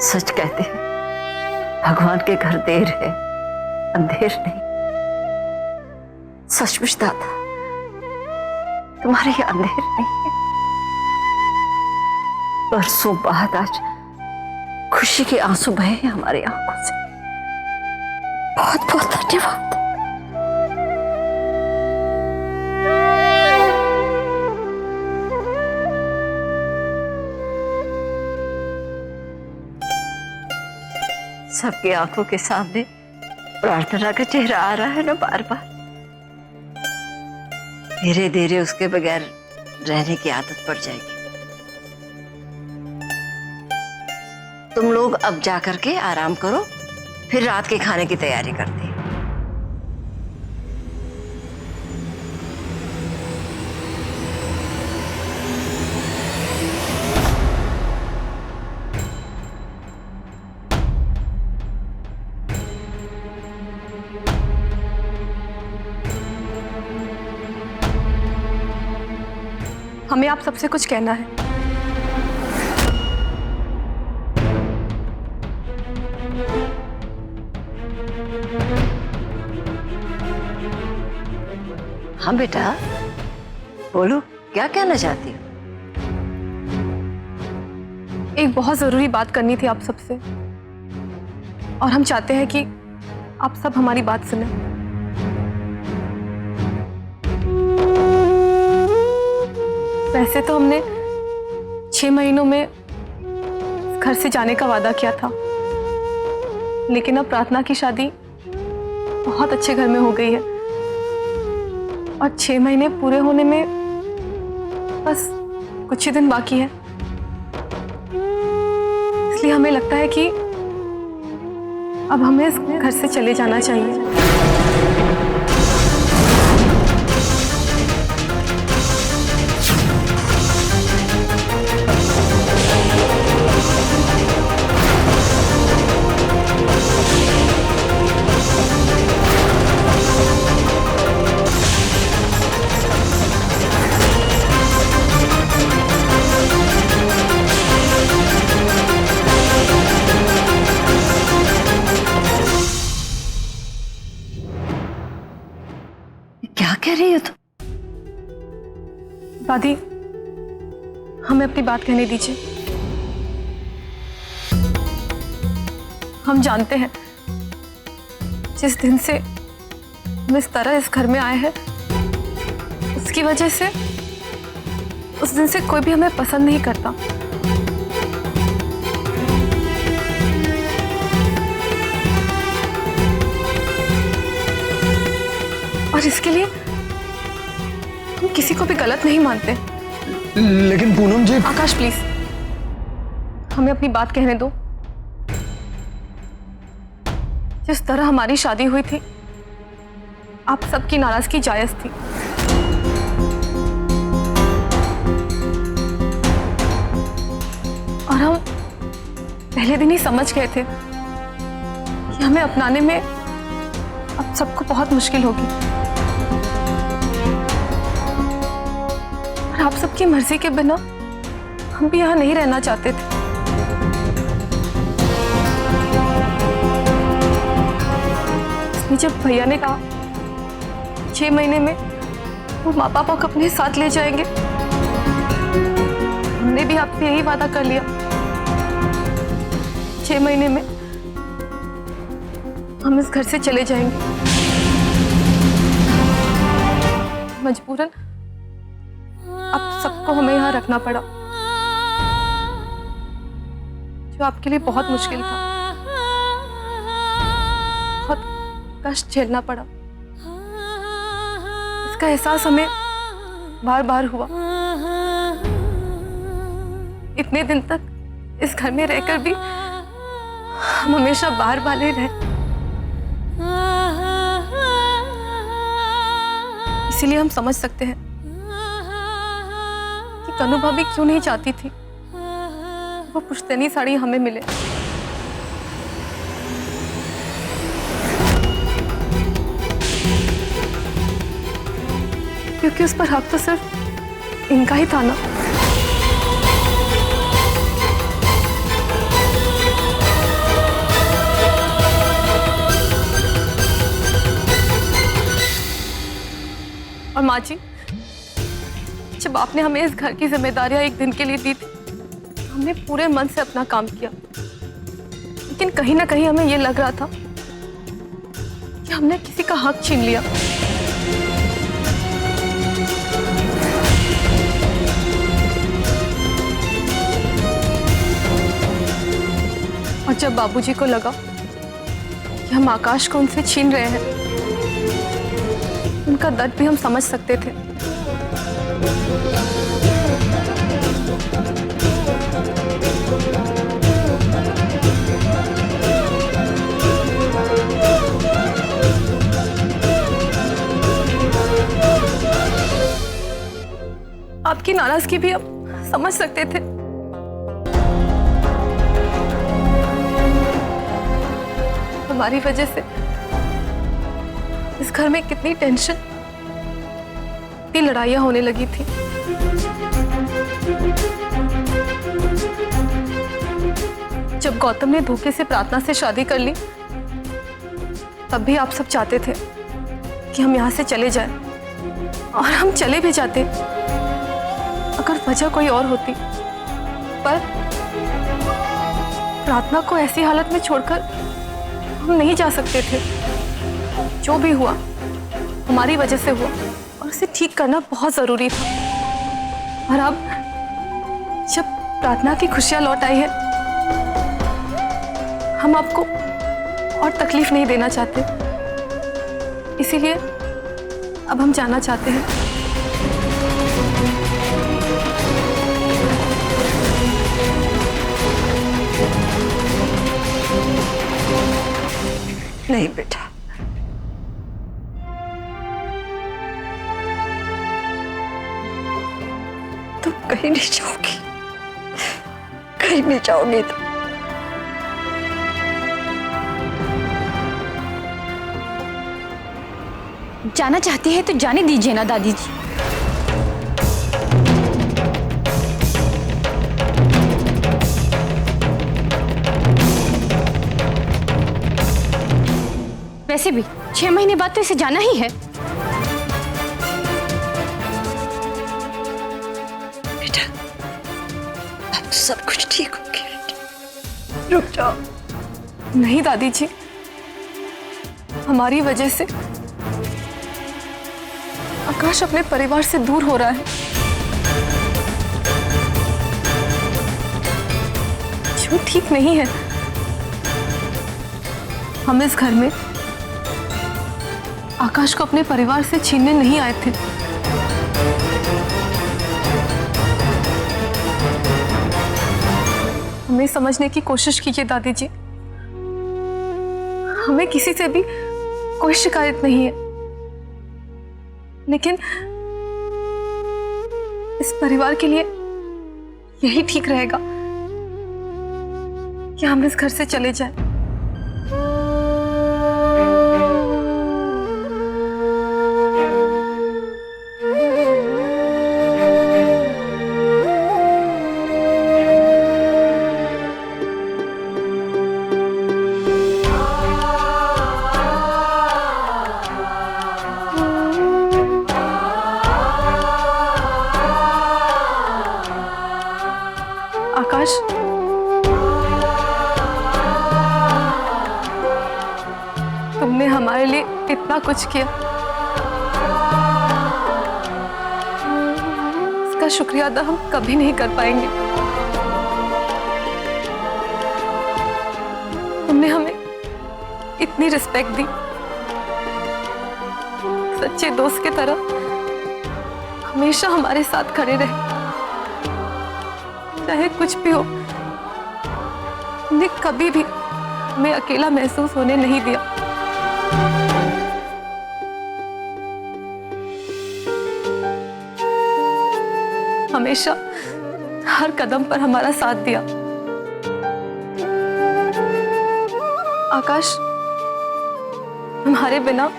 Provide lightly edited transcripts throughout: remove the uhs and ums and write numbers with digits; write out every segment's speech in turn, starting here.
सच कहते हैं, भगवान के घर देर है, अंधेर नहीं। सचमुच दादा, तुम्हारे ये अंधेर नहीं है। बरसों बाद आज खुशी के आंसू बहे हैं हमारी आंखों से। बहुत बहुत धन्यवाद। सबकी आंखों के सामने प्रार्थना का चेहरा आ रहा है ना बार बार। धीरे धीरे उसके बगैर रहने की आदत पड़ जाएगी। तुम लोग अब जा करके आराम करो, फिर रात के खाने की तैयारी करते हैं। हमें आप सबसे कुछ कहना है। हाँ बेटा, बोलो, क्या कहना चाहती हो? एक बहुत जरूरी बात करनी थी आप सबसे, और हम चाहते हैं कि आप सब हमारी बात सुनें। वैसे तो हमने 6 महीनों में घर से जाने का वादा किया था, लेकिन अब प्रार्थना की शादी बहुत अच्छे घर में हो गई है और 6 महीने पूरे होने में बस कुछ ही दिन बाकी है। इसलिए हमें लगता है कि अब हमें इस घर से चले जाना चाहिए। क्या कह रही हो तुम? दादी, हमें अपनी बात कहने दीजिए। हम जानते हैं जिस दिन से हम इस तरह इस घर में आए हैं, उसकी वजह से उस दिन से कोई भी हमें पसंद नहीं करता। और इसके लिए हम किसी को भी गलत नहीं मानते। लेकिन पूनम जी। आकाश प्लीज, हमें अपनी बात कहने दो। जिस तरह हमारी शादी हुई थी, आप सबकी नाराजगी जायज थी। और हम पहले दिन ही समझ गए थे कि हमें अपनाने में अब सबको बहुत मुश्किल होगी। और आप सबकी मर्जी के बिना हम भी यहाँ नहीं रहना चाहते थे। इसलिए जब भैया ने कहा 6 महीने में वो माँ पापा को अपने साथ ले जाएंगे, हमने भी आपसे यही वादा कर लिया। 6 महीने में हम इस घर से चले जाएंगे। मजबूरन अब सबको हमें यहाँ रखना पड़ा, जो आपके लिए बहुत मुश्किल था। बहुत कष्ट झेलना पड़ा। इसका एहसास हमें बार बार हुआ। इतने दिन तक इस घर में रहकर भी हम हमेशा बाहर वाले रहे। इसीलिए हम समझ सकते हैं कि कनु भाभी क्यों नहीं चाहती थी वो पुश्तैनी साड़ी हमें मिले। क्योंकि उस पर हक तो सिर्फ इनका ही था ना। और माँ जी, जब आपने हमें इस घर की जिम्मेदारियां एक दिन के लिए दी थी, हमने पूरे मन से अपना काम किया, लेकिन कहीं ना कहीं हमें यह लग रहा था कि हमने किसी का हक छीन लिया। और जब बाबूजी को लगा कि हम आकाश को उनसे छीन रहे हैं, उनका दर्द भी हम समझ सकते थे। आपकी नाराजगी भी हम समझ सकते थे। हमारी वजह से इस घर में कितनी टेंशन, कितनी लड़ाइयां होने लगी थी। जब गौतम ने धोखे से प्रार्थना से शादी कर ली, तब भी आप सब चाहते थे कि हम यहां से चले जाएं, और हम चले भी जाते अगर वजह कोई और होती। पर प्रार्थना को ऐसी हालत में छोड़कर हम नहीं जा सकते थे। जो भी हुआ हमारी वजह से हुआ, और उसे ठीक करना बहुत जरूरी था। और अब जब प्रार्थना की खुशियां लौट आई है, हम आपको और तकलीफ नहीं देना चाहते, इसीलिए अब हम जाना चाहते हैं। नहीं बेटा, तुम कहीं नहीं जाओगी, कहीं नहीं जाओगी तुम। जाना चाहती है तो जाने दीजिए ना दादी जी। वैसे भी 6 महीने बाद तो इसे जाना ही है। बेटा, अब सब कुछ ठीक हो गया बेटा, रुक जाओ। नहीं दादी जी, हमारी वजह से आकाश अपने परिवार से दूर हो रहा है, जो ठीक नहीं है। हम इस घर में आकाश को अपने परिवार से छीनने नहीं आए थे। हमें समझने की कोशिश कीजिए दादी जी। हमें किसी से भी कोई शिकायत नहीं है, लेकिन इस परिवार के लिए यही ठीक रहेगा कि हम इस घर से चले जाएं। आकाश, तुमने हमारे लिए इतना कुछ किया, इसका शुक्रिया अदा हम कभी नहीं कर पाएंगे। तुमने हमें इतनी रिस्पेक्ट दी, सच्चे दोस्त की तरह हमेशा हमारे साथ खड़े रहे, चाहे कुछ भी हो। तुमने कभी भी हमें अकेला महसूस होने नहीं दिया। हमेशा हर कदम पर हमारा साथ दिया। आकाश, तुम्हारे बिना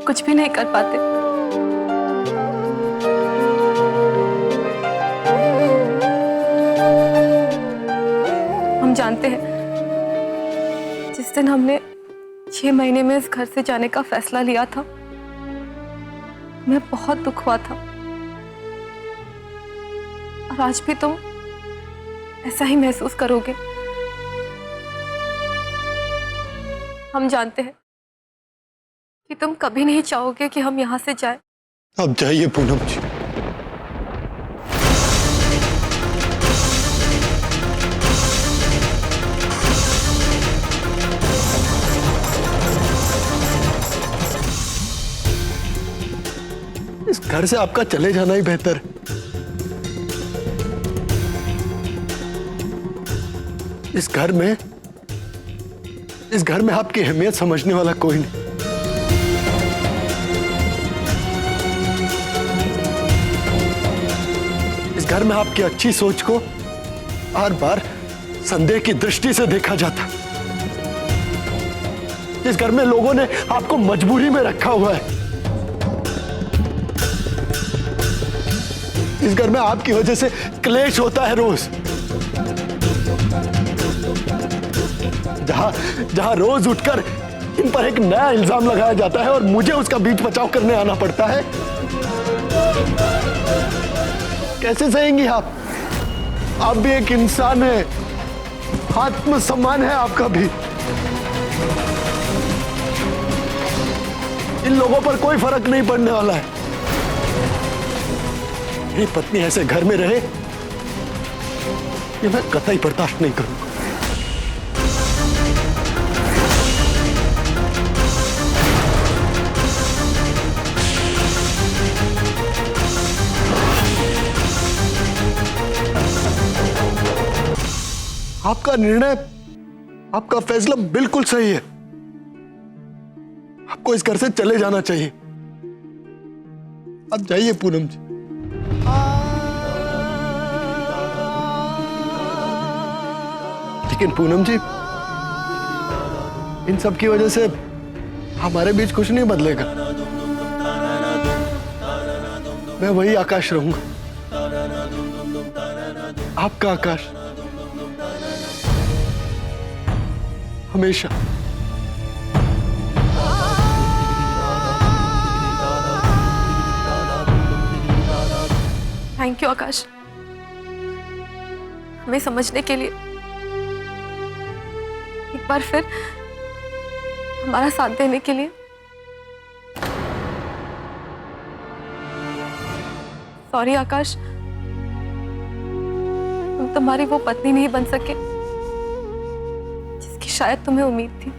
कुछ भी नहीं कर पाते। हम जानते हैं जिस दिन हमने 6 महीने में इस घर से जाने का फैसला लिया था, तुम्हें बहुत दुख हुआ था और आज भी तुम ऐसा ही महसूस करोगे। हम जानते हैं कि तुम कभी नहीं चाहोगे कि हम यहाँ से जाएं। अब जाइए पूनम जी। इस घर से आपका चले जाना ही बेहतर है। इस घर में आपकी अहमियत समझने वाला कोई नहीं। इस घर में आपकी अच्छी सोच को बार बार संदेह की दृष्टि से देखा जाता। इस घर में लोगों ने आपको मजबूरी में रखा हुआ है। इस घर में आपकी वजह से क्लेश होता है रोज। जहां रोज उठकर इन पर एक नया इल्जाम लगाया जाता है और मुझे उसका बीच बचाव करने आना पड़ता है। कैसे सहेंगी आप? आप भी एक इंसान है, आत्मसम्मान है आपका भी। इन लोगों पर कोई फर्क नहीं पड़ने वाला है। मेरी पत्नी ऐसे घर में रहे ये मैं कतई बर्दाश्त नहीं करूंगा। आपका निर्णय, आपका फैसला बिल्कुल सही है। आपको इस घर से चले जाना चाहिए। अब जाइए पूनम जी। लेकिन पूनम जी, इन सब की वजह से हमारे बीच कुछ नहीं बदलेगा। मैं वही आकाश रहूंगा, आपका आकाश, हमेशा। थैंक यू आकाश, हमें समझने के लिए, एक बार फिर हमारा साथ देने के लिए। सॉरी आकाश, तुम तुम्हारी वो पत्नी नहीं बन सके जिसकी शायद तुम्हें उम्मीद थी।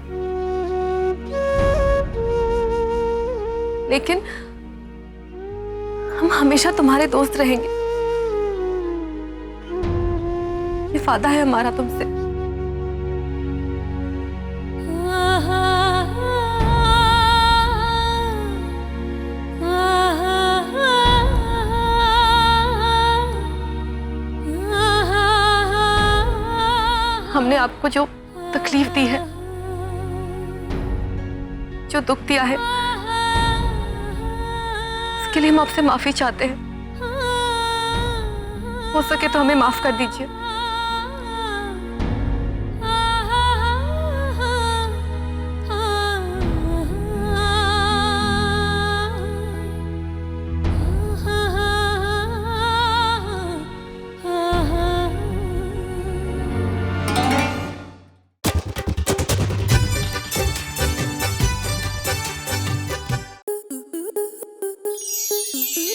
लेकिन हम हमेशा तुम्हारे दोस्त रहेंगे। ये वादा है हमारा तुमसे। हमने आपको जो तकलीफ दी है, जो दुख दिया है, इसके लिए हम आपसे माफी चाहते हैं। हो सके तो हमें माफ कर दीजिए।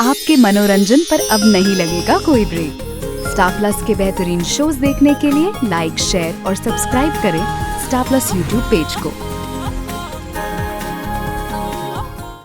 आपके मनोरंजन पर अब नहीं लगेगा कोई ब्रेक। स्टार प्लस के बेहतरीन शोज देखने के लिए लाइक, शेयर और सब्सक्राइब करें स्टार प्लस यूट्यूब पेज को।